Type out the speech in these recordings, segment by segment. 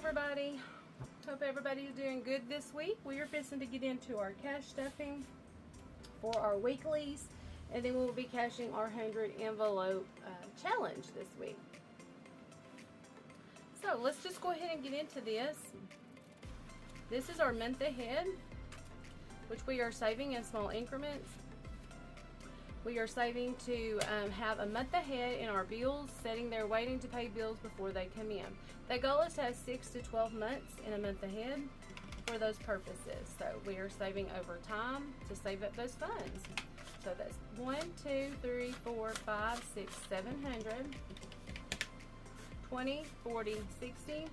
everybody. Hope everybody's doing good this week. We are fixing to get into our cash stuffing for our weeklies, and then we'll be cashing our 100 envelope challenge this week. So let's just go ahead and get into this. This is our month ahead, which we are saving in small increments. We are saving to have a month ahead in our bills, sitting there waiting to pay bills before they come in. The goal is to have 6 to 12 months in a month ahead for those purposes. So we are saving over time to save up those funds. So that's 1, 2, 3, 4, 5, 6, 700, 20, 40, 60,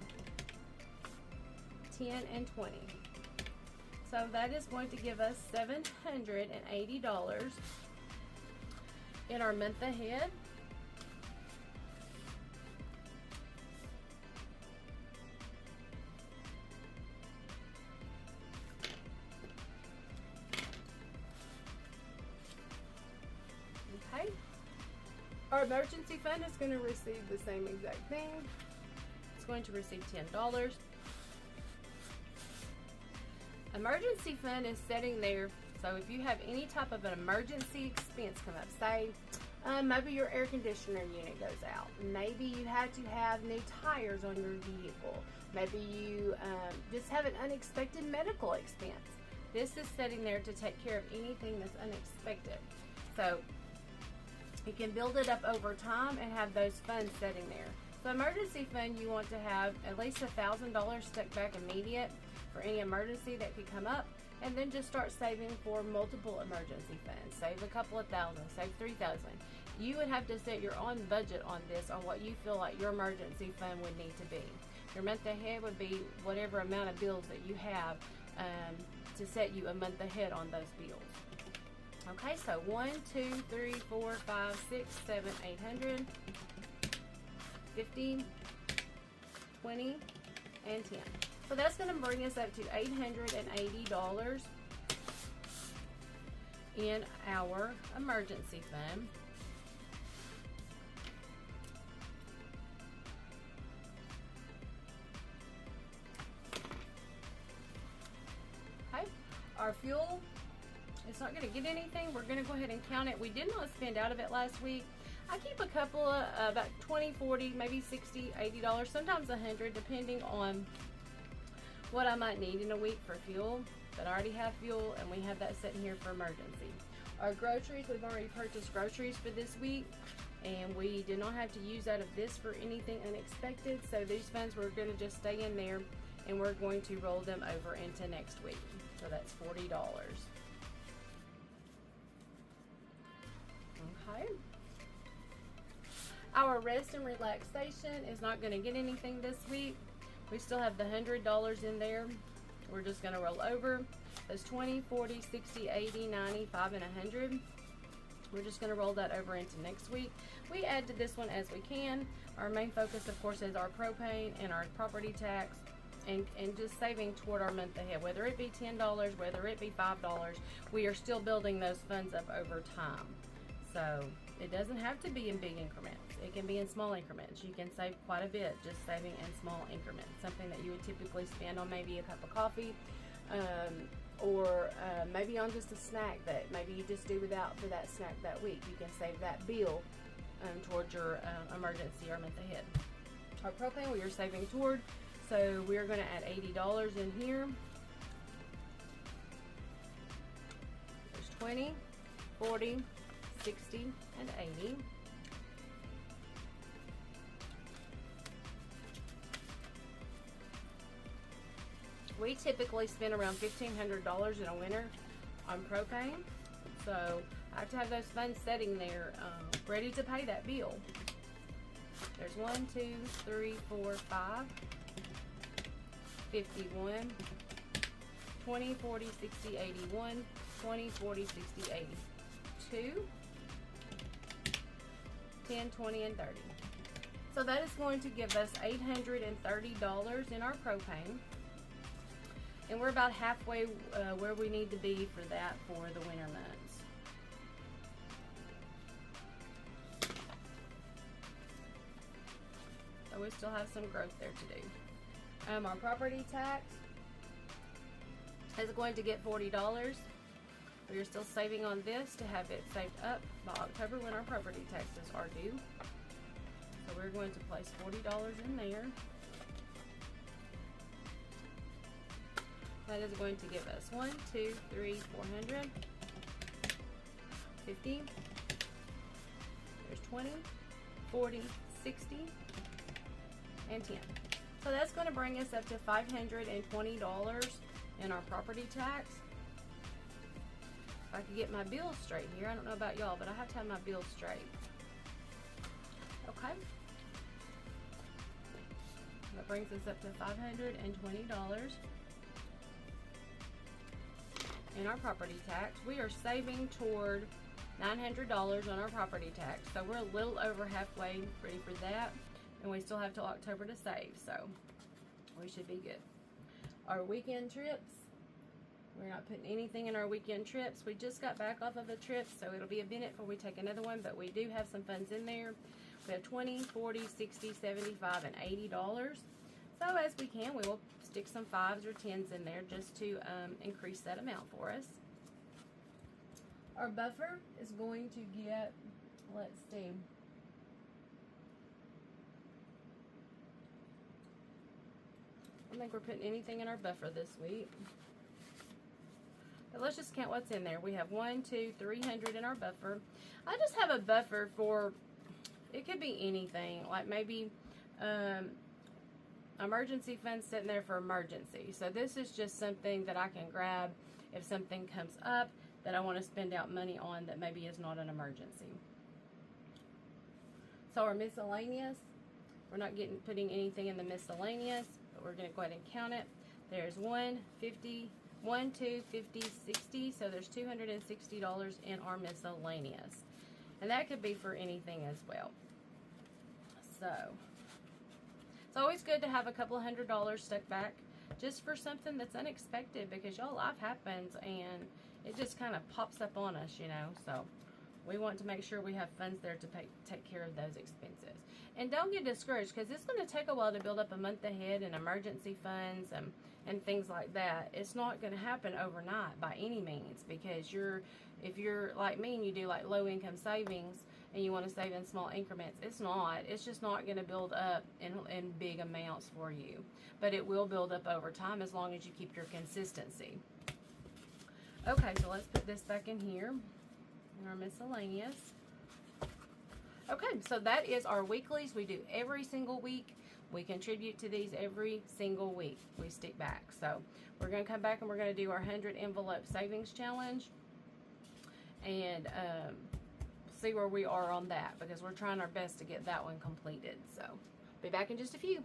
10, and 20. So that is going to give us $780 in our month ahead. Okay. Our emergency fund is going to receive the same exact thing. It's going to receive $10. Emergency fund is sitting there. So if you have any type of an emergency expense come up, say maybe your air conditioner unit goes out, maybe you had to have new tires on your vehicle, maybe you just have an unexpected medical expense. This is sitting there to take care of anything that's unexpected. So you can build it up over time and have those funds sitting there. So emergency fund, you want to have at least $1,000 stuck back immediate for any emergency that could come up. And then just start saving for multiple emergency funds. Save a couple of thousand, save 3,000. You would have to set your own budget on this, on what you feel like your emergency fund would need to be. Your month ahead would be whatever amount of bills that you have to set you a month ahead on those bills. Okay, so 1, 2, 3, 4, 5, 6, 7, 800, 50, 20, and 10. So that's going to bring us up to $880 in our emergency fund. Okay, our fuel, it's not going to get anything. We're going to go ahead and count it. We did not spend out of it last week. I keep a couple of about 20, 40, maybe 60, $80, sometimes 100, depending on what I might need in a week for fuel. But I already have fuel, and we have that sitting here for emergency. Our groceries, we've already purchased groceries for this week, and we did not have to use out of this for anything unexpected. So these funds, we're going to just stay in there, and we're going to roll them over into next week. So that's $40. Okay. Our rest and relaxation is not going to get anything this week. We still have the $100 in there. We're just going to roll over. There's 20, 40, 60, 80, 90, 5, and 100. We're just going to roll that over into next week. We add to this one as we can. Our main focus, of course, is our propane and our property tax, and just saving toward our month ahead. Whether it be $10, whether it be $5, we are still building those funds up over time. So it doesn't have to be in big increments. It can be in small increments. You can save quite a bit just saving in small increments. Something that you would typically spend on maybe a cup of coffee, or maybe on just a snack that maybe you just do without for that snack that week. You can save that bill towards your emergency or month ahead. Our propane we are saving toward, so we are going to add $80 in here. There's 20, 40, 60, and 80. We typically spend around $1,500 in a winter on propane, so I have to have those funds sitting there ready to pay that bill. There's 1, 2, 3, 4, 5, 51, 20, 40, 60, 81, 20, 40, 60, 82, 10, 20, and 30. So that is going to give us $830 in our propane. And we're about halfway where we need to be for that for the winter months. So we still have some growth there to do. Our property tax is going to get $40. We are still saving on this to have it saved up by October when our property taxes are due. So we're going to place $40 in there. That is going to give us 1, 2, 3, 400, 50. There's 20, 40, 60, and 10. So that's going to bring us up to $520 in our property tax. If I could get my bills straight here, I don't know about y'all, but I have to have my bills straight. Okay. That brings us up to $520 in our property tax. We are saving toward $900 on our property tax, so we're a little over halfway ready for that, and we still have till October to save, so we should be good. Our weekend trips, we're not putting anything in our weekend trips. We just got back off of a trip, so it'll be a minute before we take another one, but we do have some funds in there. We have 20, 40, 60, 75, and $80. So as we can, we will stick some 5s or 10s in there just to increase that amount for us. Our buffer is going to get, let's see, I don't think we're putting anything in our buffer this week. But let's just count what's in there. We have 1, 2, 300 in our buffer. I just have a buffer for, it could be anything, like maybe emergency funds sitting there for emergency. So this is just something that I can grab if something comes up that I want to spend out money on that maybe is not an emergency. So our miscellaneous, we're not putting anything in the miscellaneous, but we're going to go ahead and count it. There's 1, 50, 1, 2, 50, 60. So there's $260 in our miscellaneous. And that could be for anything as well. So it's always good to have a couple $100 stuck back just for something that's unexpected, because y'all, life happens and it just kind of pops up on us, you know. So we want to make sure we have funds there to take care of those expenses. And don't get discouraged, because it's going to take a while to build up a month ahead in emergency funds and things like that. It's not going to happen overnight by any means, because if you're like me and you do like low income savings and you want to save in small increments, it's just not going to build up in big amounts for you. But it will build up over time as long as you keep your consistency. Okay, so let's put this back in here in our miscellaneous. Okay, so that is our weeklies. We do every single week. We contribute to these every single week. We stick back. So we're going to come back and we're going to do our 100 envelope savings challenge and see where we are on that, because we're trying our best to get that one completed. So be back in just a few.